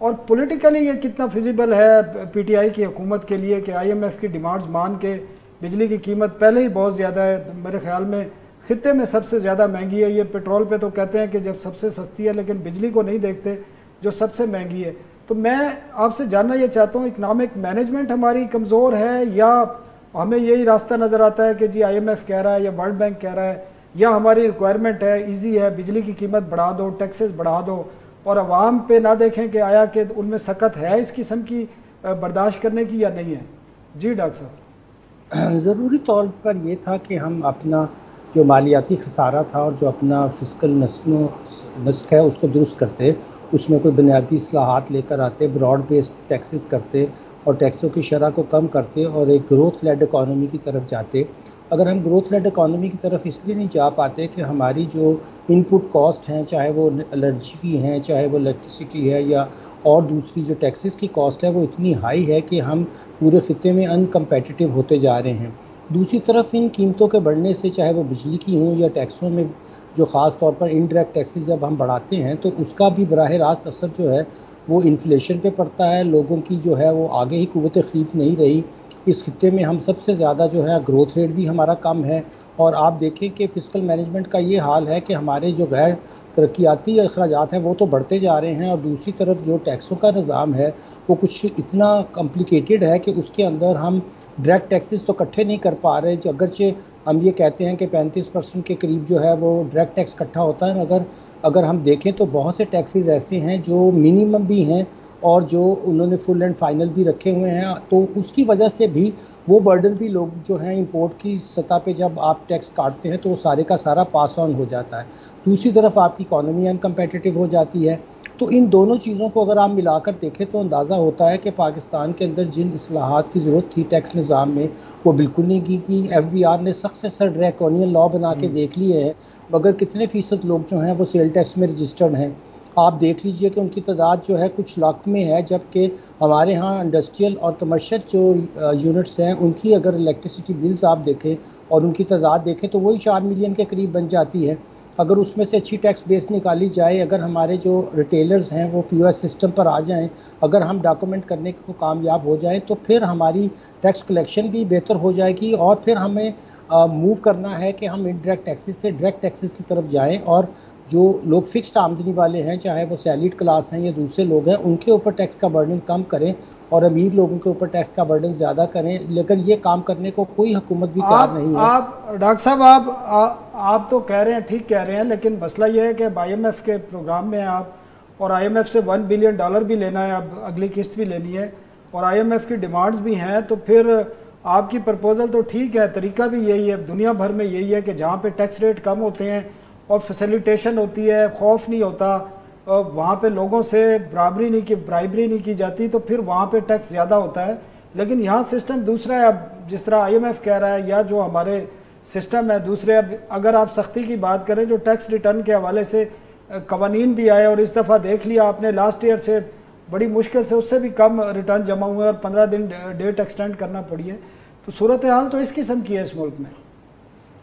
اور پولیٹیکلی یہ کتنا فیزیبل ہے پی ٹی آئی کی حکومت کے لیے کہ آئی ایم ایف کی ڈیمانڈز مان کے بجلی کی قیمت پہلے ہی بہت زیادہ ہے، میرے خیال میں خطے میں سب سے زیادہ مہنگی ہے. یہ پیٹرول پہ تو کہتے ہیں کہ جب سب سے سستی ہے، لیکن بجلی کو نہیں دیکھتے جو سب سے مہنگی ہے. تو میں آپ سے جاننا یہ چاہتا ہوں اکنامک مینجمنٹ ہماری کمزور ہے یا ہمیں یہی راستہ نظر آتا ہے کہ جی آئی ایم ایف کہہ رہا ہے یا ورلڈ بینک کہہ رہا ہے یا ہماری ریکوائرمنٹ ہے، ایزی ہے، بجلی کی قیمت بڑھا دو، ٹیکسز بڑھا دو اور عوام پہ نہ دیکھیں کہ آیا کہ ان میں سخت ہے اس قسم کی برداشت کرنے کی یا نہیں ہے؟ جی ڈاکٹر صاحب. ضروری طور پر یہ تھا کہ ہم اپنا جو مالیاتی خسارہ تھا اور جو اپنا فسکل نسق ہے اس کو درست کرتے، اس میں کوئی بنیادی اصلاحات لے کر آتے، براڈ بیسڈ ٹیکسز کرتے اور ٹیکسوں کی شرح کو کم کرتے اور ایک گروتھ لیڈ اکانومی کی طرف جاتے. اگر ہم گروتھ لیڈ اکانومی کی طرف اس لیے نہیں جا پاتے کہ ہماری جو ان پٹ کاسٹ ہیں، چاہے وہ الرجی کی ہیں، چاہے وہ الیکٹریسٹی ہے یا اور دوسری جو ٹیکسز کی کاسٹ ہے وہ اتنی ہائی ہے کہ ہم پورے خطے میں ان کمپیٹیٹیو ہوتے جا رہے ہیں. دوسری طرف ان قیمتوں کے بڑھنے سے، چاہے وہ بجلی کی ہوں یا ٹیکسوں میں جو خاص طور پر انڈائریکٹ ٹیکسز جب ہم بڑھاتے ہیں تو اس کا بھی براہ راست اثر جو ہے وہ انفلیشن پہ پڑتا ہے. لوگوں کی جو ہے وہ آگے ہی قوت خرید نہیں رہی. اس خطے میں ہم سب سے زیادہ جو ہے گروتھ ریٹ بھی ہمارا کم ہے اور آپ دیکھیں کہ فسکل مینجمنٹ کا یہ حال ہے کہ ہمارے جو غیر ترقیاتی اخراجات ہیں وہ تو بڑھتے جا رہے ہیں اور دوسری طرف جو ٹیکسوں کا نظام ہے وہ کچھ اتنا کمپلیکیٹڈ ہے کہ اس کے اندر ہم ڈائریکٹ ٹیکسز تو اکٹھے نہیں کر پا رہے. جو اگرچہ ہم یہ کہتے ہیں کہ 35% کے قریب جو ہے وہ ڈائریکٹ ٹیکس اکٹھا ہوتا ہے، مگر اگر ہم دیکھیں تو بہت سے ٹیکسز ایسے ہیں جو منیمم بھی ہیں اور جو انہوں نے فل اینڈ فائنل بھی رکھے ہوئے ہیں. تو اس کی وجہ سے بھی وہ برڈن بھی لوگ جو ہیں امپورٹ کی سطح پہ جب آپ ٹیکس کاٹتے ہیں تو وہ سارے کا سارا پاس آن ہو جاتا ہے. دوسری طرف آپ کی اکانومی ان کمپیٹیٹیو ہو جاتی ہے. تو ان دونوں چیزوں کو اگر آپ ملا کر دیکھیں تو اندازہ ہوتا ہے کہ پاکستان کے اندر جن اصلاحات کی ضرورت تھی ٹیکس نظام میں وہ بالکل نہیں کی. ایف بی آر نے سکسیسر ڈریکونین لا بنا کے دیکھ لیے ہیں، مگر کتنے فیصد لوگ جو ہیں وہ سیل ٹیکس میں رجسٹرڈ ہیں. آپ دیکھ لیجئے کہ ان کی تعداد جو ہے کچھ لاکھ میں ہے، جبکہ ہمارے ہاں انڈسٹریل اور کمرشل جو یونٹس ہیں ان کی اگر الیکٹریسٹی بلز آپ دیکھیں اور ان کی تعداد دیکھیں تو وہی 4 ملین کے قریب بن جاتی ہے. اگر اس میں سے اچھی ٹیکس بیس نکالی جائے، اگر ہمارے جو ریٹیلرز ہیں وہ پی او ایس سسٹم پر آ جائیں، اگر ہم ڈاکومنٹ کرنے کو کامیاب ہو جائیں تو پھر ہماری ٹیکس کلیکشن بھی بہتر ہو جائے گی اور پھر ہمیں موو کرنا ہے کہ ہم انڈائریکٹ ٹیکسز سے ڈائریکٹ ٹیکسز کی طرف جائیں اور جو لوگ فکسڈ آمدنی والے ہیں، چاہے وہ سیلریڈ کلاس ہیں یا دوسرے لوگ ہیں، ان کے اوپر ٹیکس کا برڈن کم کریں اور امیر لوگوں کے اوپر ٹیکس کا برڈن زیادہ کریں. لیکن یہ کام کرنے کو کوئی حکومت بھی تیار نہیں ہے. آپ ڈاکٹر صاحب آپ تو کہہ رہے ہیں، ٹھیک کہہ رہے ہیں، لیکن مسئلہ یہ ہے کہ آئی ایم ایف کے پروگرام میں آپ اور آئی ایم ایف سے $1 بلین بھی لینا ہے، اب اگلی قسط بھی لینی ہے اور آئی ایم ایف کی ڈیمانڈز بھی ہیں، تو پھر آپ کی پرپوزل تو ٹھیک ہے، طریقہ بھی یہی ہے، دنیا بھر میں یہی ہے کہ جہاں پہ ٹیکس ریٹ کم ہوتے ہیں اور فیسیلیٹیشن ہوتی ہے، خوف نہیں ہوتا، وہاں پہ لوگوں سے برابری نہیں کی جاتی، تو پھر وہاں پہ ٹیکس زیادہ ہوتا ہے. لیکن یہاں سسٹم دوسرا ہے. اب جس طرح آئی ایم ایف کہہ رہا ہے یا جو ہمارے سسٹم ہے دوسرے، اب اگر آپ سختی کی بات کریں جو ٹیکس ریٹرن کے حوالے سے قوانین بھی آئے اور اس دفعہ دیکھ لیا آپ نے لاسٹ ایئر سے بڑی مشکل سے اس سے بھی کم ریٹرن جمع ہوئے اور 15 دن ڈیٹ ایکسٹینڈ کرنا پڑی ہے. تو صورتحال تو اس قسم کی ہے اس ملک میں.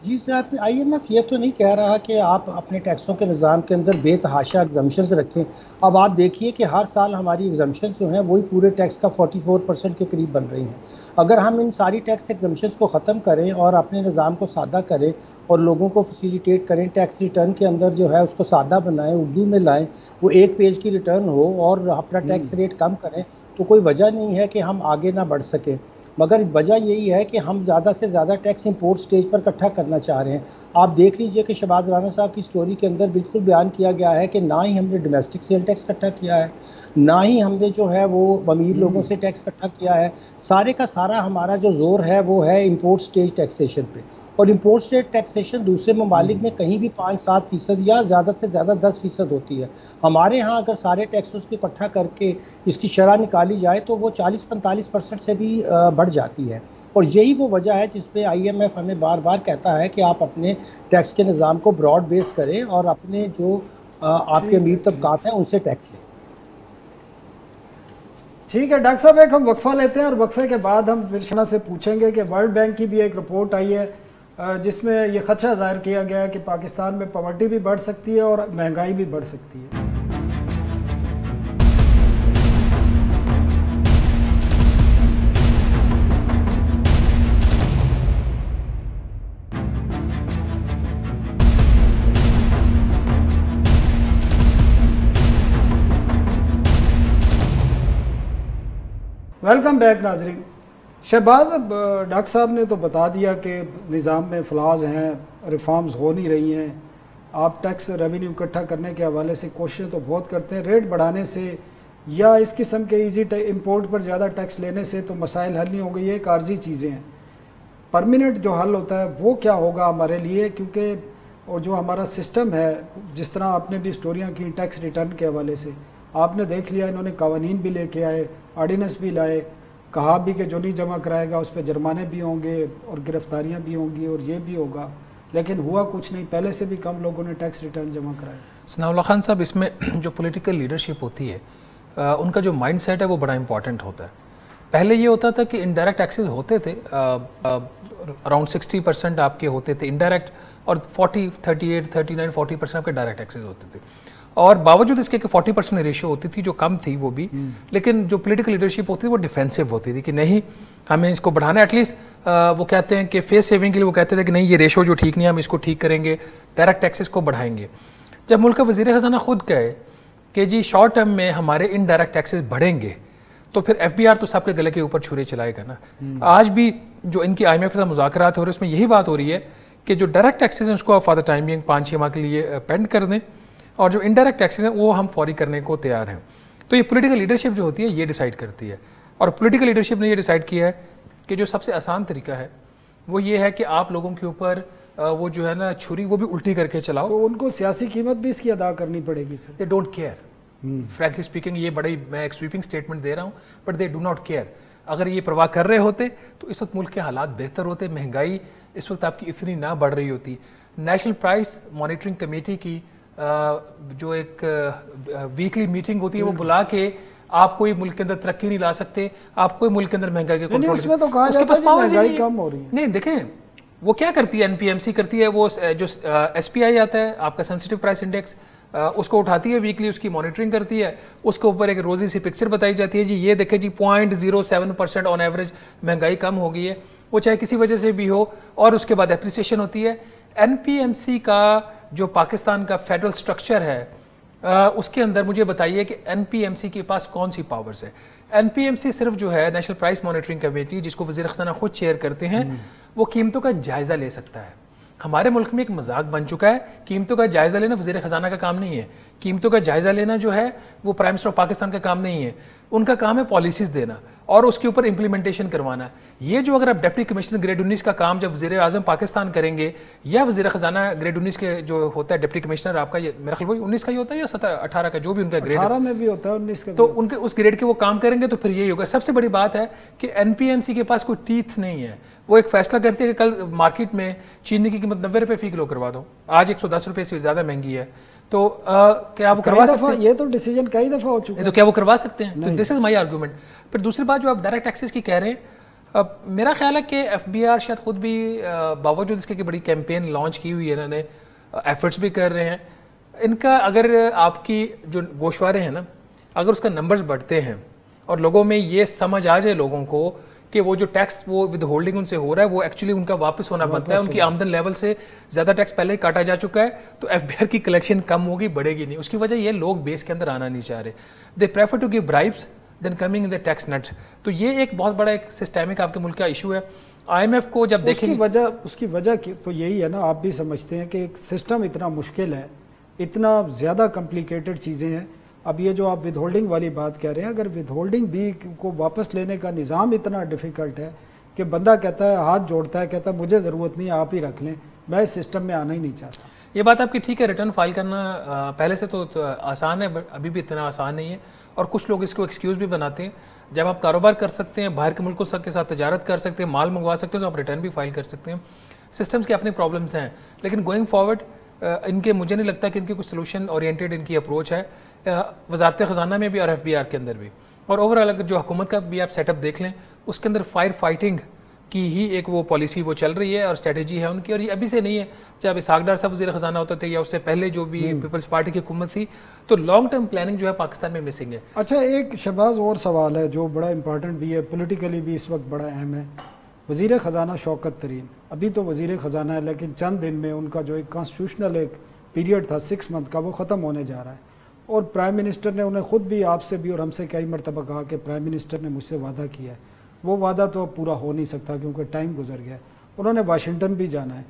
جی صاحب، آئی ایم ایف یہ تو نہیں کہہ رہا کہ آپ اپنے ٹیکسوں کے نظام کے اندر بے تحاشا ایگزمپشنز رکھیں. اب آپ دیکھیے کہ ہر سال ہماری ایگزمپشنز جو ہیں وہی پورے ٹیکس کا 44% کے قریب بن رہی ہیں. اگر ہم ان ساری ٹیکس ایگزمپشنز کو ختم کریں اور اپنے نظام کو سادہ کریں اور لوگوں کو فیسیلیٹیٹ کریں، ٹیکس ریٹرن کے اندر جو ہے اس کو سادہ بنائیں، اردو میں لائیں، وہ 1 پیج کی ریٹرن ہو اور اپنا ٹیکس ریٹ کم کریں، تو کوئی وجہ نہیں ہے کہ ہم آگے نہ بڑھ سکیں. مگر وجہ یہی ہے کہ ہم زیادہ سے زیادہ ٹیکس امپورٹ سٹیج پر اکٹھا کرنا چاہ رہے ہیں. آپ دیکھ لیجئے کہ شہباز رانا صاحب کی سٹوری کے اندر بالکل بیان کیا گیا ہے کہ نہ ہی ہم نے ڈومیسٹک سیل ٹیکس اکٹھا کیا ہے، نہ ہی ہم نے جو ہے وہ امیر لوگوں سے ٹیکس اکٹھا کیا ہے. سارے کا سارا ہمارا جو زور ہے وہ ہے امپورٹ سٹیج ٹیکسیشن پہ. اور امپورٹ سٹیج ٹیکسیشن دوسرے ممالک میں کہیں بھی 5-7% یا زیادہ سے زیادہ 10% ہوتی ہے. ہمارے ہاں اگر سارے ٹیکسز کو اکٹھا کر کے اس کی شرح نکالی جائے تو وہ 40-45% سے بھی بڑھ جاتی ہے. اور یہی وہ وجہ ہے جس پہ آئی ایم ایف ہمیں بار بار کہتا ہے کہ آپ اپنے ٹیکس کے نظام کو براڈ بیس کریں اور اپنے جو آپ کے امیر طبقات ہیں ان سے ٹیکس لیں. ٹھیک ہے ڈاکٹر صاحب، ایک ہم وقفہ لیتے ہیں اور وقفے کے بعد ہم پھر سے پوچھیں گے کہ ورلڈ بینک کی بھی ایک رپورٹ آئی ہے جس میں یہ خدشہ ظاہر کیا گیا ہے کہ پاکستان میں پاورٹی بھی بڑھ سکتی ہے اور مہنگائی بھی بڑھ سکتی ہے. ویلکم بیک ناظرین. شہباز ڈاکٹر صاحب نے تو بتا دیا کہ نظام میں فلاز ہیں, ریفارمز ہو نہیں رہی ہیں. آپ ٹیکس ریونیو اکٹھا کرنے کے حوالے سے کوششیں تو بہت کرتے ہیں, ریٹ بڑھانے سے یا اس قسم کے ایزی امپورٹ پر زیادہ ٹیکس لینے سے تو مسائل حل نہیں ہو گئی. یہ ایک عارضی چیزیں ہیں. پرمیننٹ جو حل ہوتا ہے وہ کیا ہوگا ہمارے لیے, کیونکہ اور جو ہمارا سسٹم ہے, جس طرح آپ نے بھی اسٹوریاں کی ٹیکس ریٹرن کے حوالے سے, آپ نے دیکھ لیا انہوں نے قوانین بھی لے کے آئے, آرڈیننس بھی لائے, کہا بھی کہ جو نہیں جمع کرائے گا اس پہ جرمانے بھی ہوں گے اور گرفتاریاں بھی ہوں گی اور یہ بھی ہوگا, لیکن ہوا کچھ نہیں. پہلے سے بھی کم لوگوں نے ٹیکس ریٹرن جمع کرائے. ثناء اللہ خان صاحب, اس میں جو پولیٹیکل لیڈرشپ ہوتی ہے ان کا جو مائنڈ سیٹ ہے وہ بڑا امپورٹنٹ ہوتا ہے. پہلے یہ ہوتا تھا کہ انڈائریکٹ ٹیکسز ہوتے تھے, اراؤنڈ 60% آپ کے ہوتے تھے انڈائریکٹ, اور 38, 39, 40% آپ کے ڈائریکٹ ٹیکسز ہوتے تھے. اور باوجود اس کے کہ 40% ریشو ہوتی تھی جو کم تھی وہ بھی, لیکن جو پولیٹیکل لیڈرشپ ہوتی تھی وہ ڈیفینسو ہوتی تھی کہ نہیں ہمیں اس کو بڑھانا ہے. ایٹ لیسٹ وہ کہتے ہیں کہ فیس سیونگ کے لیے وہ کہتے تھے کہ نہیں یہ ریشو جو ٹھیک نہیں ہے ہم اس کو ٹھیک کریں گے, ڈائریکٹ ٹیکسز کو بڑھائیں گے. جب ملک کا وزیر خزانہ خود کہے کہ جی شارٹ ٹرم میں ہمارے انڈائریکٹ ٹیکسز بڑھیں گے, تو پھر ایف بی آر تو سب کے گلے کے اوپر چھرے چلائے گا نا. آج بھی جو ان کی آئی ایم ایف کے ساتھ مذاکرات ہو رہے ہیں اس میں یہی بات ہو رہی ہے کہ جو ڈائریکٹ ٹیکسز ہیں اس کو آپ فار دا ٹائم بینگ 5-6 ماہ کے لیے پینڈ کر دیں, اور جو انڈائریکٹ ٹیکسز ہیں وہ ہم فوری کرنے کو تیار ہیں. تو یہ پولیٹیکل لیڈرشپ جو ہوتی ہے یہ ڈیسائیڈ کرتی ہے, اور پولیٹیکل لیڈرشپ نے یہ ڈیسائیڈ کیا ہے کہ جو سب سے آسان طریقہ ہے وہ یہ ہے کہ آپ لوگوں کے اوپر وہ جو ہے نا چھری وہ بھی الٹی کر کے چلاؤ. تو ان کو سیاسی قیمت بھی اس کی ادا کرنی پڑے گی. They don't care, frankly speaking, یہ بڑی میں ایک سویپنگ اسٹیٹمنٹ دے رہا ہوں, but they do not care. اگر یہ پرواہ کر رہے ہوتے تو اس وقت ملک کے حالات بہتر ہوتے, مہنگائی اس وقت آپ کی اتنی نہ بڑھ رہی ہوتی. نیشنل پرائس مانیٹرنگ کمیٹی کی جو ایک ویکلی میٹنگ ہوتی ہے وہ بلا کے آپ کوئی ملک کے اندر ترقی نہیں لا سکتے, آپ کوئی ملک کے اندر مہنگائی کے کنٹرول, اس میں تو کہا جاتا ہے مہنگائی کم ہو رہی ہے. نہیں دیکھیں وہ کیا کرتی ہے, این پی ایم سی کرتی ہے, وہ جو ایس پی آئی آتا ہے آپ کا سینسٹیو پرائس انڈیکس, اس کو اٹھاتی ہے ویکلی, اس کی مانیٹرنگ کرتی ہے, اس کے اوپر ایک روزی سی پکچر بتائی جاتی ہے جی یہ دیکھیں جی 0.07% آن ایوریج مہنگائی کم ہو گئی ہے, وہ چاہے کسی وجہ سے بھی ہو, اور اس کے بعد اپریسیشن ہوتی ہے. این پی ایم سی کا جو پاکستان کا فیڈرل سٹرکچر ہے اس کے اندر مجھے بتائیے کہ این پی ایم سی کے پاس کون سی پاورز ہے. این پی ایم سی صرف جو ہے نیشنل پرائس مانیٹرنگ کمیٹی جس کو وزیر خزانہ خود چیئر کرتے ہیں, وہ قیمتوں کا جائزہ لے سکتا ہے. ہمارے ملک میں ایک مذاق بن چکا ہے, قیمتوں کا جائزہ لینا وزیر خزانہ کا کام نہیں ہے. قیمتوں کا جائزہ لینا جو ہے وہ پرائم منسٹر آف پاکستان کا کام نہیں ہے, ان کا کام ہے پالیسیز دینا اور اس کے اوپر امپلیمنٹیشن کروانا. یہ جو اگر آپ ڈپٹی کمشنر گریڈ 19 کا کام جب وزیر اعظم پاکستان کریں گے, یا وزیر خزانہ گریڈ 19 کے جو ہوتا ہے ڈپٹی کمشنر آپ کا, یہ میرا خیال وہی 19 کا ہی ہوتا ہے یا 18 کا, جو بھی ان کا گریڈ 18 میں بھی ہوتا ہے 19 کا, تو ان کے اس گریڈ کے وہ کام کریں گے تو پھر یہی ہوگا. سب سے بڑی بات ہے کہ این پی ایم سی کے پاس کوئی ٹیتھ نہیں ہے. وہ ایک فیصلہ کرتی ہے کہ کل مارکیٹ میں چینی کی قیمت 90 روپے فی کلو کروا دو, آج 110 روپے سے زیادہ مہنگی ہے, تو کیا وہ کروا سکتے ہیں؟ یہ تو ڈیسیجن کئی دفعہ ہو چکا ہے, تو کیا وہ کروا سکتے ہیں؟ تو دس از مائی آرگومنٹ. پھر دوسری بات جو آپ ڈائریکٹ ٹیکسز کی کہہ رہے ہیں, میرا خیال ہے کہ ایف بی آر شاید خود بھی باوجود اس کے کہ بڑی کیمپین لانچ کی ہوئی ہے, انہوں نے ایفرٹس بھی کر رہے ہیں. ان کا اگر آپ کی جو گوشوارے ہیں نا, اگر اس کا نمبرز بڑھتے ہیں اور لوگوں میں یہ سمجھ آ جائے لوگوں کو کہ وہ جو ٹیکس وہ ود ہولڈنگ ان سے ہو رہا ہے وہ ایکچولی ان کا واپس ہونا بنتا ہے, ان کی آمدن لیول سے زیادہ ٹیکس پہلے ہی کاٹا جا چکا ہے, تو ایف بی آر کی کلیکشن کم ہوگی, بڑھے گی نہیں. اس کی وجہ یہ لوگ بیس کے اندر آنا نہیں چاہ رہے, they prefer to give bribes than coming in the tax net. تو یہ ایک بہت بڑا ایک سسٹمک آپ کے ملک کا ایشو ہے. آئی ایم ایف کو جب دیکھیں اس کی وجہ تو یہی ہے نا, آپ بھی سمجھتے ہیں کہ ایک سسٹم اتنا مشکل ہے, اتنا زیادہ کمپلیکیٹڈ چیزیں ہیں. اب یہ جو آپ ود ہولڈنگ والی بات کہہ رہے ہیں, اگر ود ہولڈنگ بھی کو واپس لینے کا نظام اتنا ڈیفیکلٹ ہے کہ بندہ کہتا ہے, ہاتھ جوڑتا ہے, کہتا ہے مجھے ضرورت نہیں ہے, آپ ہی رکھ لیں, میں اس سسٹم میں آنا ہی نہیں چاہتا. یہ بات آپ کی ٹھیک ہے, ریٹرن فائل کرنا پہلے سے تو آسان ہے, ابھی بھی اتنا آسان نہیں ہے, اور کچھ لوگ اس کو ایکسکیوز بھی بناتے ہیں. جب آپ کاروبار کر سکتے ہیں, باہر کے ملکوں کے ساتھ تجارت کر سکتے ہیں, مال منگوا سکتے ہیں, تو آپ ریٹرن بھی فائل کر سکتے ہیں. سسٹمز کے اپنی پرابلمس ہیں, لیکن گوئنگ فارورڈ ان کے مجھے نہیں لگتا کہ ان کی کچھ سلوشن اورینٹیڈ ان کی اپروچ ہے, وزارت خزانہ میں بھی اور ایف بی آر کے اندر بھی. اور اوور آل اگر جو حکومت کا بھی آپ سیٹ اپ دیکھ لیں, اس کے اندر فائر فائٹنگ کی ہی ایک وہ پالیسی وہ چل رہی ہے اور اسٹریٹجی ہے ان کی, اور یہ ابھی سے نہیں ہے. جب اسحاق ڈار صاحب وزیر خزانہ ہوتے تھے یا اس سے پہلے جو بھی پیپلز پارٹی کی حکومت تھی, تو لانگ ٹرم پلاننگ جو ہے پاکستان میں مسنگ ہے. اچھا, ایک شہباز اور سوال ہے جو بڑا امپورٹنٹ بھی ہے, پولیٹیکلی بھی اس وقت بڑا اہم ہے. وزیر خزانہ شوکت ترین ابھی تو وزیر خزانہ ہے, لیکن چند دن میں ان کا جو ایک کانسٹیٹیوشنل ایک پیریڈ تھا 6 منتھ کا, وہ ختم ہونے جا رہا ہے. اور پرائم منسٹر نے انہیں خود بھی آپ سے بھی اور ہم سے کئی مرتبہ کہا کہ پرائم منسٹر نے مجھ سے وعدہ کیا ہے، وہ وعدہ تو اب پورا ہو نہیں سکتا کیونکہ ٹائم گزر گیا ہے، انہوں نے واشنگٹن بھی جانا ہے.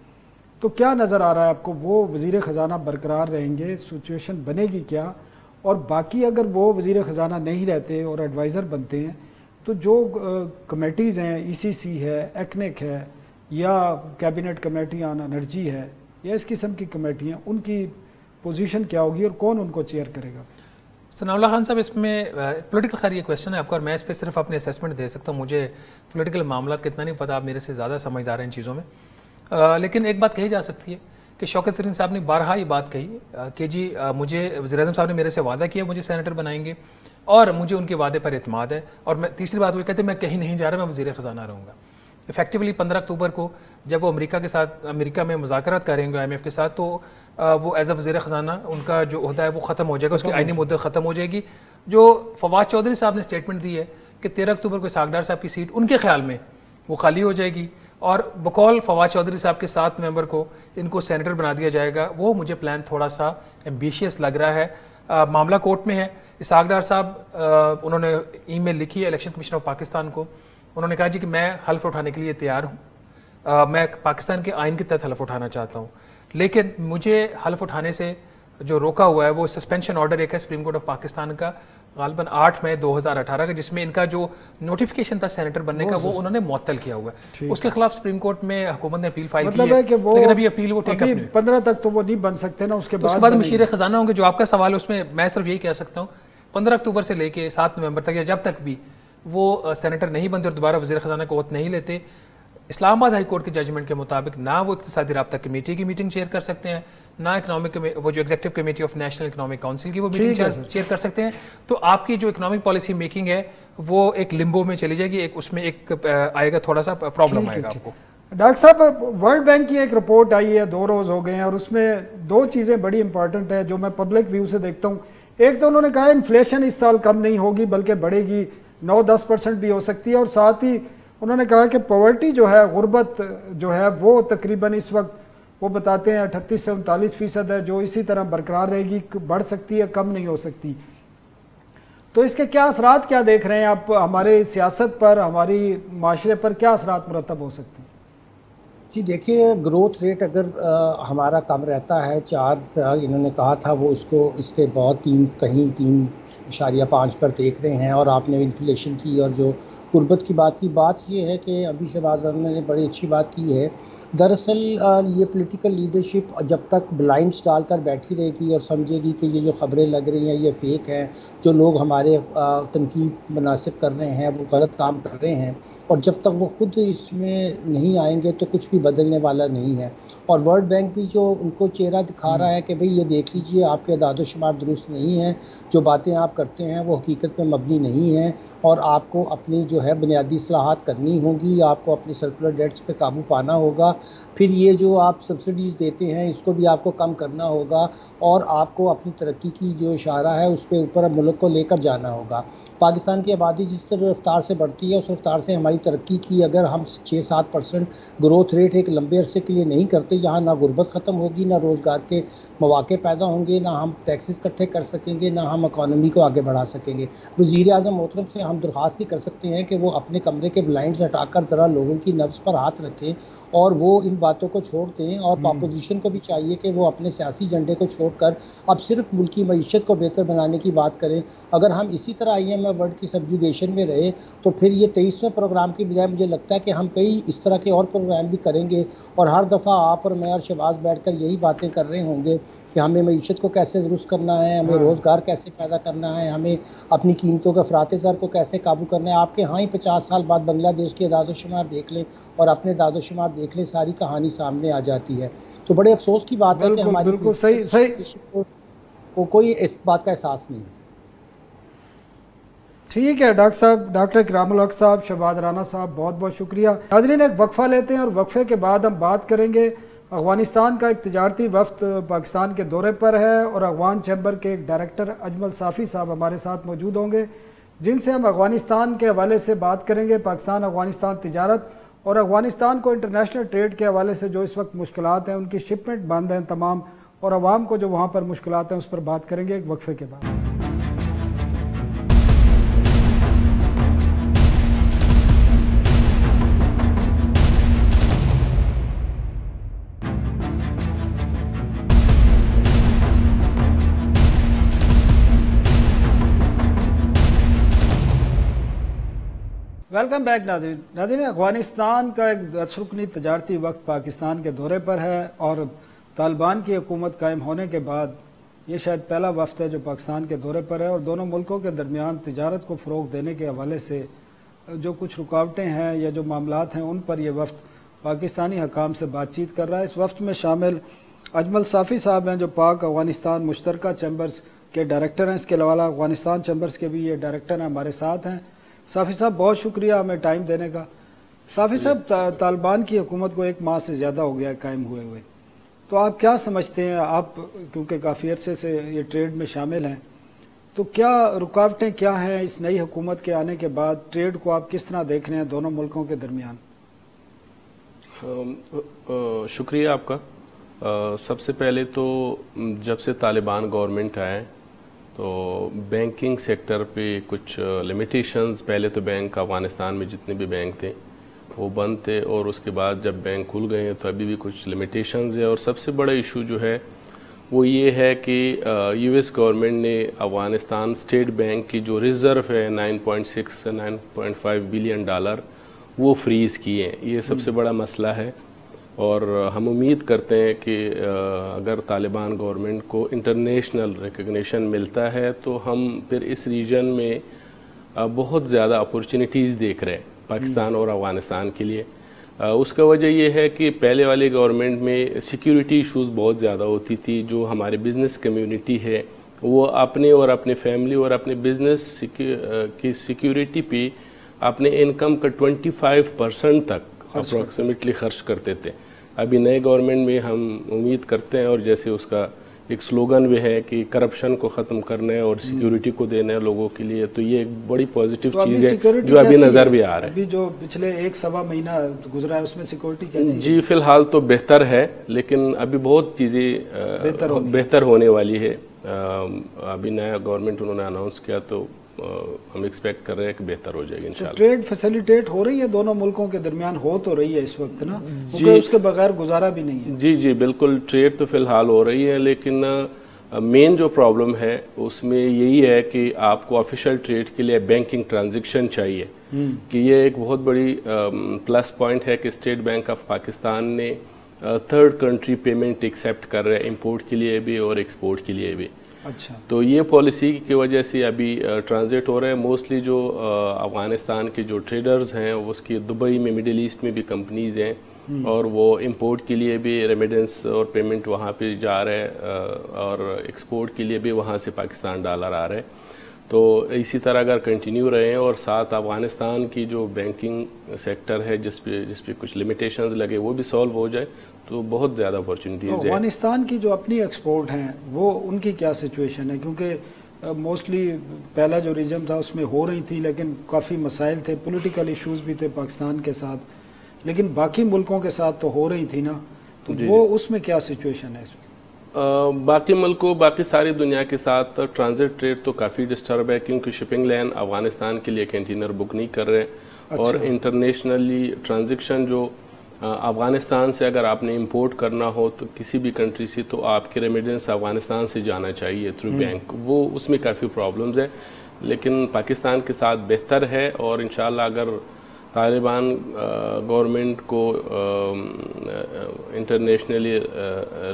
تو کیا نظر آ رہا ہے آپ کو، وہ وزیر خزانہ برقرار رہیں گے، سچویشن بنے گی کیا؟ اور باقی اگر وہ وزیر خزانہ نہیں رہتے اور ایڈوائزر بنتے ہیں تو جو کمیٹیز ہیں، ای سی سی ہے، ایکنک ہے، یا کیبنٹ کمیٹی آن انرجی ہے، یا اس قسم کی کمیٹیاں، ان کی پوزیشن کیا ہوگی اور کون ان کو چیئر کرے گا؟ ثناء اللہ خان صاحب، اس میں پولیٹیکل خیر یہ کویشچن ہے آپ کا، اور میں اس پہ صرف اپنے اسیسمنٹ دے سکتا ہوں. مجھے پولیٹیکل معاملات کتنا نہیں پتا، آپ میرے سے زیادہ سمجھدار ہیں ان چیزوں میں. لیکن ایک بات کہی جا سکتی ہے کہ شوکت ترین صاحب نے بارہا یہ بات کہی کہ جی مجھے وزیر اعظم صاحب نے میرے سے وعدہ کیا مجھے سینیٹر بنائیں گے، اور مجھے ان کے وعدے پر اعتماد ہے. اور میں تیسری بات وہ کہتے ہیں میں کہیں نہیں جا رہا، میں وزیر خزانہ رہوں گا. افیکٹولی 15 اکتوبر کو جب وہ امریکہ میں مذاکرات کریں گے IMF کے ساتھ، تو وہ ایز اے وزیر خزانہ ان کا جو عہدہ ہے وہ ختم ہو جائے گا، اس کی آئینی مدت ختم ہو جائے گی. جو فواد چودھری صاحب نے اسٹیٹمنٹ دی ہے کہ 13 اکتوبر کو اسحاق ڈار صاحب کی سیٹ ان کے خیال میں وہ خالی ہو جائے گی، اور بقول فواد چودھری صاحب کے 7 نومبر کو ان کو سینیٹر بنا دیا جائے گا. وہ مجھے پلان تھوڑا سا ایمبیشیس لگ رہا ہے. معاملہ کورٹ میں ہے. اسحاق ڈار صاحب انہوں نے ای میل لکھی ہے الیکشن کمیشن آف پاکستان کو، انہوں نے کہا جی کہ میں حلف اٹھانے کے لیے تیار ہوں، میں پاکستان کے آئین کے تحت حلف اٹھانا چاہتا ہوں، لیکن مجھے حلف اٹھانے سے جو روکا ہوا ہے وہ سسپینشن آرڈر ایک ہے سپریم کورٹ آف پاکستان کا غالباً 8 مئی 2018 کا، جس میں ان کا جو نوٹیفیکیشن تھا سینیٹر بننے کا وہ انہوں نے معطل کیا ہوا ہے. اس کے خلاف سپریم کورٹ میں حکومت نے اپیل فائل کی ہے، لیکن ابھی اپیل وہ ٹیک اپ نہیں. 15 تک تو وہ نہیں بن سکتے نا، اس کے بعد مشیر خزانہ ہوں گے. جو آپ کا سوال ہے اس میں میں صرف یہی کہہ سکتا ہوں 15 اکتوبر سے لے کے 7 نومبر تک یا جب تک بھی وہ سینیٹر نہیں بنتے اور دوبارہ وزیر خزانہ کو عہد نہیں لیتے، اسلام آباد ہائی کورٹ کے ججمنٹ کے مطابق نہ وہ اقتصادی رابطہ کمیٹی کی میٹنگ چیئر کر سکتے ہیں، نہ اکنامک وہ جو executive committee of national economic council کی وہ میٹنگ چیئر کر سکتے ہیں. تو آپ کی جو اکنامک پالیسی میکنگ ہے وہ ایک لمبو میں چلی جائے گی، ایک اس میں ایک آئے گا تھوڑا سا پرابلم آئے گا آپ کو. ڈاکٹر صاحب، ورلڈ بینک کی ایک رپورٹ آئی ہے 2 روز ہو گئے ہیں، اور اس میں 2 چیزیں بڑی امپورٹنٹ ہیں جو میں پبلک ویو سے دیکھتا ہوں. ایک تو انہوں نے کہا انفلیشن اس سال کم نہیں ہوگی بلکہ بڑھے گی، 9-10% بھی ہو سکتی ہے، اور ساتھ ہی انہوں نے کہا کہ پاورٹی جو ہے، غربت جو ہے وہ تقریباً اس وقت وہ بتاتے ہیں 38 سے 39% ہے، جو اسی طرح برقرار رہے گی، بڑھ سکتی ہے، کم نہیں ہو سکتی. تو اس کے کیا اثرات کیا دیکھ رہے ہیں آپ ہمارے سیاست پر، ہماری معاشرے پر، کیا اثرات مرتب ہو سکتے ہیں؟ جی دیکھیے، گروتھ ریٹ اگر ہمارا کم رہتا ہے، 4 انہوں نے کہا تھا، وہ اس کے بہت 3.5 پر دیکھ رہے ہیں. اور آپ نے انفلیشن کی اور جو غربت کی بات یہ ہے کہ ابھی شہباز احمد نے بڑی اچھی بات کی ہے. دراصل یہ پولیٹیکل لیڈرشپ جب تک بلائنڈس ڈال کر بیٹھی رہے گی اور سمجھے گی کہ یہ جو خبریں لگ رہی ہیں یہ فیک ہیں، جو لوگ ہمارے تنقید مناسب کر رہے ہیں وہ غلط کام کر رہے ہیں، اور جب تک وہ خود اس میں نہیں آئیں گے تو کچھ بھی بدلنے والا نہیں ہے. اور ورلڈ بینک بھی جو ان کو چہرہ دکھا رہا ہے کہ بھئی یہ دیکھ لیجئے آپ کے اعداد و شمار درست نہیں ہیں، جو باتیں آپ کرتے ہیں وہ حقیقت پہ مبنی نہیں ہیں، اور آپ کو اپنی جو ہے بنیادی اصلاحات کرنی ہوگی، آپ کو اپنی سرکولر ڈیٹس پہ قابو پانا ہوگا، پھر یہ جو آپ سبسڈیز دیتے ہیں اس کو بھی آپ کو کم کرنا ہوگا، اور آپ کو اپنی ترقی کی جو اشارہ ہے اس پہ اوپر ملک کو لے کر جانا ہوگا. پاکستان کی آبادی جس طرح رفتار سے بڑھتی ہے اس رفتار سے ہماری ترقی کی اگر ہم 6-7% گروتھ ریٹ ایک لمبے عرصے کے لیے نہیں کرتے، یہاں نہ غربت ختم ہوگی، نہ روزگار کے مواقع پیدا ہوں گے، نہ ہم ٹیکسز اکٹھے کر سکیں گے، نہ ہم اکانومی کو آگے بڑھا سکیں گے. وزیر اعظم محترم سے ہم درخواست ہی کر سکتے ہیں کہ وہ اپنے کمرے کے بلائنڈز ہٹا کر ذرا لوگوں کی نبض پر ہاتھ رکھیں اور وہ ان باتوں کو چھوڑ دیں. اور اپوزیشن کو بھی چاہیے کہ وہ اپنے سیاسی ایجنڈے کو چھوڑ کر اب صرف ملکی معیشت کو بہتر بنانے کی بات کریں. اگر ہم اسی طرح IMF ورلڈ کی سبجوگیشن میں رہے تو پھر یہ 23ویں پروگرام کی بجائے مجھے لگتا ہے کہ ہم کئی اس طرح کے اور پروگرام بھی کریں گے، اور ہر دفعہ آپ اور میں اور شہباز بیٹھ کر یہی باتیں کر رہے ہوں گے کہ ہمیں معیشت کو کیسے درست کرنا ہے، ہمیں روزگار کیسے پیدا کرنا ہے، ہمیں اپنی قیمتوں کے افراط زر کو کیسے قابو کرنا ہے. آپ کے ہاں ہی 50 سال بعد بنگلہ دیش کے اعداد و شمار دیکھ لیں اور اپنے اعداد و شمار دیکھ لیں، ساری کہانی سامنے آ جاتی ہے. تو بڑے افسوس کی بات ہے کہ ہماری کو کوئی اس بات کا احساس نہیں ہے. ٹھیک ہے ڈاکٹر صاحب، ڈاکٹر اکرام الحق صاحب، شہباز رانا صاحب، بہت بہت شکریہ. ناظرین ایک وقفہ لیتے ہیں اور وقفے کے بعد ہم بات کریں گے. افغانستان کا ایک تجارتی وفد پاکستان کے دورے پر ہے اور افغان چیمبر کے ایک ڈائریکٹر اجمل صافی صاحب ہمارے ساتھ موجود ہوں گے، جن سے ہم افغانستان کے حوالے سے بات کریں گے، پاکستان افغانستان تجارت اور افغانستان کو انٹرنیشنل ٹریڈ کے حوالے سے جو اس وقت مشکلات ہیں، ان کی شپمنٹ بند ہیں تمام، اور عوام کو جو وہاں پر مشکلات ہیں اس پر بات کریں گے ایک وقفے کے بعد۔ ویلکم بیک ناظرین، افغانستان کا ایک 10 رکنی تجارتی وقت پاکستان کے دورے پر ہے اور طالبان کی حکومت قائم ہونے کے بعد یہ شاید پہلا وفد ہے جو پاکستان کے دورے پر ہے، اور دونوں ملکوں کے درمیان تجارت کو فروغ دینے کے حوالے سے جو کچھ رکاوٹیں ہیں یا جو معاملات ہیں ان پر یہ وفد پاکستانی حکام سے بات چیت کر رہا ہے۔ اس وفد میں شامل اجمل صافی صاحب ہیں جو پاک افغانستان مشترکہ چیمبرز کے ڈائریکٹر ہیں، اس کے علاوہ افغانستان چیمبرز کے بھی یہ ڈائریکٹر ہیں، ہمارے ساتھ ہیں۔ صافی صاحب بہت شکریہ ہمیں ٹائم دینے کا۔ صافی صاحب، طالبان کی حکومت کو 1 ماہ سے زیادہ ہو گیا ہے قائم ہوئے، تو آپ کیا سمجھتے ہیں؟ آپ کیونکہ کافی عرصے سے یہ ٹریڈ میں شامل ہیں، تو کیا رکاوٹیں کیا ہیں اس نئی حکومت کے آنے کے بعد؟ ٹریڈ کو آپ کس طرح دیکھ رہے ہیں دونوں ملکوں کے درمیان؟ شکریہ آپ کا۔ سب سے پہلے تو جب سے طالبان گورنمنٹ آئے تو بینکنگ سیکٹر پہ کچھ لمیٹیشنز، پہلے تو بینک افغانستان میں جتنے بھی بینک تھے وہ بند تھے، اور اس کے بعد جب بینک کھل گئے ہیں تو ابھی بھی کچھ لمیٹیشنز ہے، اور سب سے بڑا ایشو جو ہے وہ یہ ہے کہ یو ایس گورنمنٹ نے افغانستان اسٹیٹ بینک کی جو ریزرو ہے 9.6 سے 9.5 بلین ڈالر وہ فریز کیے ہیں۔ یہ سب سے بڑا مسئلہ ہے، اور ہم امید کرتے ہیں کہ اگر طالبان گورنمنٹ کو انٹرنیشنل ریکگنیشن ملتا ہے تو ہم پھر اس ریجن میں بہت زیادہ اپورچونیٹیز دیکھ رہے ہیں پاکستان اور افغانستان کے لیے۔ اس کا وجہ یہ ہے کہ پہلے والے گورنمنٹ میں سیکیورٹی ایشوز بہت زیادہ ہوتی تھی، جو ہمارے بزنس کمیونٹی ہے وہ اپنے اور اپنے فیملی اور اپنے بزنس کی سیکیورٹی پہ اپنے انکم کا 25% تک اپروکسیمیٹلی خرچ کرتے تھے۔ ابھی نئے گورنمنٹ میں ہم امید کرتے ہیں، اور جیسے اس کا ایک سلوگن بھی ہے کہ کرپشن کو ختم کرنا ہے اور سیکیورٹی کو دینا ہے لوگوں کے لیے، تو یہ ایک بڑی پازیٹیو چیز ہے جو ابھی نظر بھی آ رہا ہے۔ ابھی جو پچھلے 1-1.25 مہینہ گزرا ہے اس میں سیکیورٹی کیسی ہے؟ جی فی الحال تو بہتر ہے، لیکن ابھی بہت چیزیں بہتر ہونے والی ہے۔ ابھی نیا گورنمنٹ انہوں نے اناؤنس کیا تو ہم ایکسپیکٹ کر رہے ہیں کہ بہتر ہو جائے گی انشاءاللہ۔ ٹریڈ فیسیلیٹیٹ ہو رئی ہے دونوں ملکوں کے درمیان؟ ہو تو رہی ہے اس وقت نا، کیونکہ اس کے بغیر گزارا بھی نہیں ہے۔ جی بالکل، ٹریڈ تو فی الحال ہو رہی ہے، لیکن مین جو پرابلم ہے اس میں یہی ہے کہ آپ کو آفیشیل ٹریڈ کے لیے بینکنگ ٹرانزیکشن چاہیے، کہ یہ ایک بہت بڑی پلس پوائنٹ ہے کہ اسٹیٹ بینک آف پاکستان نے تھرڈ کنٹری پیمنٹ ایکسیپٹ کر رہے ہیں، امپورٹ کے لیے بھی اور ایکسپورٹ کے لیے بھی۔ اچھا، تو یہ پالیسی کی وجہ سے ابھی ٹرانزٹ ہو رہے ہیں۔ موسٹلی جو افغانستان کے جو ٹریڈرز ہیں اس کی دبئی میں، مڈل ایسٹ میں بھی کمپنیز ہیں، اور وہ امپورٹ کے لیے بھی ریمیڈنس اور پیمنٹ وہاں پہ جا رہے ہیں، اور ایکسپورٹ کے لیے بھی وہاں سے پاکستان ڈالر آ رہے ہیں۔ تو اسی طرح اگر کنٹینیو رہے ہیں، اور ساتھ افغانستان کی جو بینکنگ سیکٹر ہے جس پہ کچھ لمیٹیشنز لگے وہ بھی سالو ہو جائے تو بہت زیادہ اپورچونیٹیز ہیں۔ افغانستان کی جو اپنی ایکسپورٹ ہیں وہ ان کی کیا سچویشن ہے؟ کیونکہ موسٹلی پہلا جو ریجن تھا اس میں ہو رہی تھی، لیکن کافی مسائل تھے، پولیٹیکل ایشوز بھی تھے پاکستان کے ساتھ، لیکن باقی ملکوں کے ساتھ تو ہو رہی تھی نا، تو وہ اس میں کیا سچویشن ہے؟ اس میں باقی ملکوں، باقی ساری دنیا کے ساتھ ٹرانزٹ ٹریڈ تو کافی ڈسٹرب ہے، کیونکہ شپنگ لین افغانستان کے لیے کنٹینر بک نہیں کر رہے، اور انٹرنیشنلی ٹرانزیکشن جو افغانستان سے اگر آپ نے امپورٹ کرنا ہو تو کسی بھی کنٹری سے، تو آپ کی ریمیڈنس افغانستان سے جانا چاہیے تھرو بینک، وہ اس میں کافی پرابلمز ہیں۔ لیکن پاکستان کے ساتھ بہتر ہے، اور انشاءاللہ اگر طالبان گورنمنٹ کو انٹرنیشنلی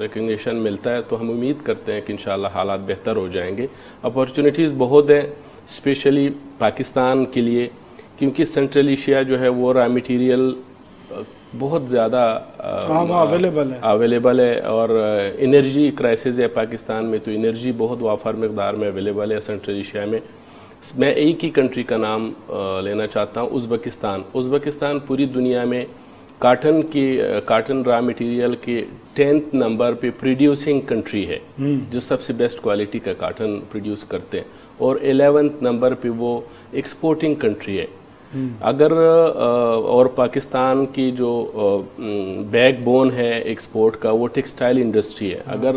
ریکگنیشن ملتا ہے تو ہم امید کرتے ہیں کہ انشاءاللہ حالات بہتر ہو جائیں گے۔ اپارچونیٹیز بہت ہیں اسپیشلی پاکستان کے لیے، کیونکہ سینٹرل ایشیا جو ہے وہ را میٹیریل بہت زیادہ اویلیبل ہے، اور انرجی کرائسس ہے پاکستان میں، تو انرجی بہت وافر مقدار میں اویلیبل ہے سینٹرل ایشیا میں۔ میں ایک ہی کنٹری کا نام لینا چاہتا ہوں، ازبکستان پوری دنیا میں کاٹن را میٹیریل کے 10th نمبر پہ پروڈیوسنگ کنٹری ہے، جو سب سے بیسٹ کوالٹی کا کاٹن پروڈیوس کرتے ہیں، اور 11th نمبر پہ وہ ایکسپورٹنگ کنٹری ہے۔ اگر اور پاکستان کی جو بیک بون ہے ایکسپورٹ کا وہ ٹیکسٹائل انڈسٹری ہے، اگر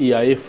EIF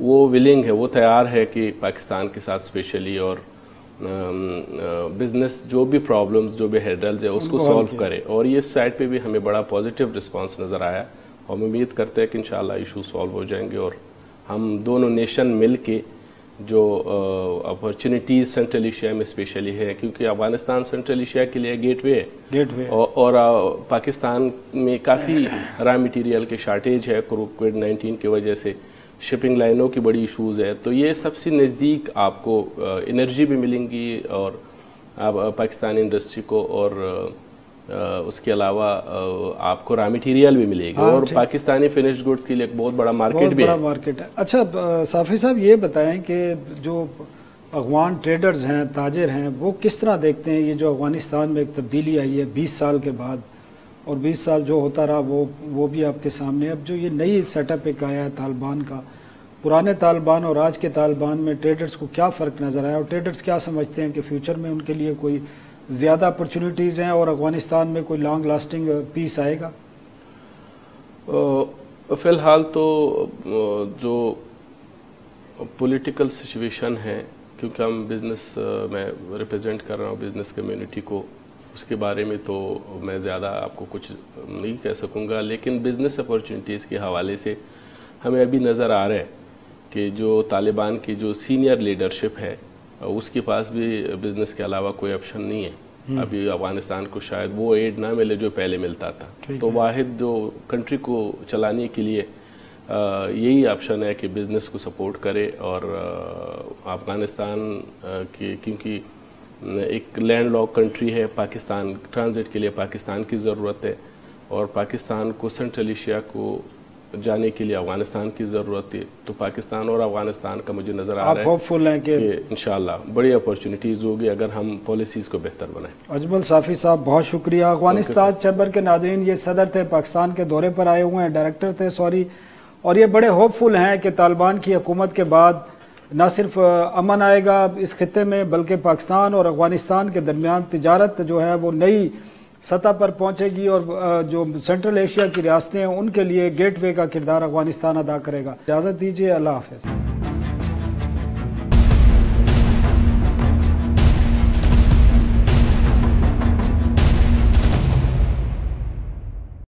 وہ ولنگ ہے, وہ تیار ہے کہ پاکستان کے ساتھ اسپیشلی اور بزنس جو بھی پرابلمز جو بھی ہیڈلز ہے اس کو سالو کرے, اور یہ سائڈ پہ بھی ہمیں بڑا پازیٹیو رسپانس نظر آیا. ہم امید کرتے ہیں کہ انشاءاللہ ایشو سالو ہو جائیں گے اور ہم دونوں نیشن مل کے جو اپرچونیٹیز سینٹرل ایشیا میں اسپیشلی ہے, کیونکہ افغانستان سینٹرل ایشیا کے لیے گیٹ وے ہے, اور پاکستان میں کافی را مٹیریل کے شارٹیج ہے کووڈ-19 کی وجہ سے, شپنگ لائنوں کی بڑی ایشوز ہے, تو یہ سب سے نزدیک آپ کو انرجی بھی ملیں گی اور پاکستانی انڈسٹری کو, اور اس کے علاوہ آپ کو را مٹیریل بھی ملے گا, اور پاکستانی فنشڈ گڈز کے لیے ایک بہت بڑا مارکیٹ بھی ہے. اچھا صافی صاحب یہ بتائیں کہ جو افغان ٹریڈرز ہیں, تاجر ہیں, وہ کس طرح دیکھتے ہیں یہ جو افغانستان میں ایک تبدیلی آئی ہے 20 سال کے بعد, اور 20 سال جو ہوتا رہا وہ بھی آپ کے سامنے. اب جو یہ نئی سیٹ اپ ایک آیا ہے طالبان کا, پرانے طالبان اور آج کے طالبان میں ٹریڈرز کو کیا فرق نظر آیا, اور ٹریڈرز کیا سمجھتے ہیں کہ فیوچر میں ان کے لیے کوئی زیادہ اپرچونیٹیز ہیں اور افغانستان میں کوئی لانگ لاسٹنگ پیس آئے گا؟ فی الحال تو جو پولیٹیکل سچویشن ہے, کیونکہ ہم بزنس میں ریپرزینٹ کر رہا ہوں بزنس کمیونٹی کو, اس کے بارے میں تو میں زیادہ آپ کو کچھ نہیں کہہ سکوں گا, لیکن بزنس اپرچونیٹیز کے حوالے سے ہمیں ابھی نظر آ رہا ہے کہ جو طالبان کی جو سینئر لیڈرشپ ہے اس کے پاس بھی بزنس کے علاوہ کوئی آپشن نہیں ہے. ابھی افغانستان کو شاید وہ ایڈ نہ ملے جو پہلے ملتا تھا, تو واحد جو کنٹری کو چلانے کے لیے یہی آپشن ہے کہ بزنس کو سپورٹ کرے, اور افغانستان کی کیونکہ ایک لینڈ لاک کنٹری ہے, پاکستان ٹرانزٹ کے لیے پاکستان کی ضرورت ہے, اور پاکستان کو سینٹرل ایشیا کو جانے کے لیے افغانستان کی ضرورت ہے, تو پاکستان اور افغانستان کا مجھے نظر آ رہا ہے آپ ہوپ فل ہیں کہ انشاءاللہ بڑی اپرچونیٹیز ہوگی اگر ہم پالیسیز کو بہتر بنائیں. اجمل صافی صاحب بہت شکریہ. افغانستان چیمبر کے ناظرین, یہ صدر تھے, پاکستان کے دورے پر آئے ہوئے ہیں, ڈائریکٹر تھے اور یہ بڑے ہوپ فل ہیں کہ طالبان کی حکومت کے بعد نہ صرف امن آئے گا اس خطے میں, بلکہ پاکستان اور افغانستان کے درمیان تجارت جو ہے وہ نئی سطح پر پہنچے گی, اور جو سینٹرل ایشیا کی ریاستیں ہیں ان کے لیے گیٹ وے کا کردار افغانستان ادا کرے گا. اجازت دیجیے, اللہ حافظ.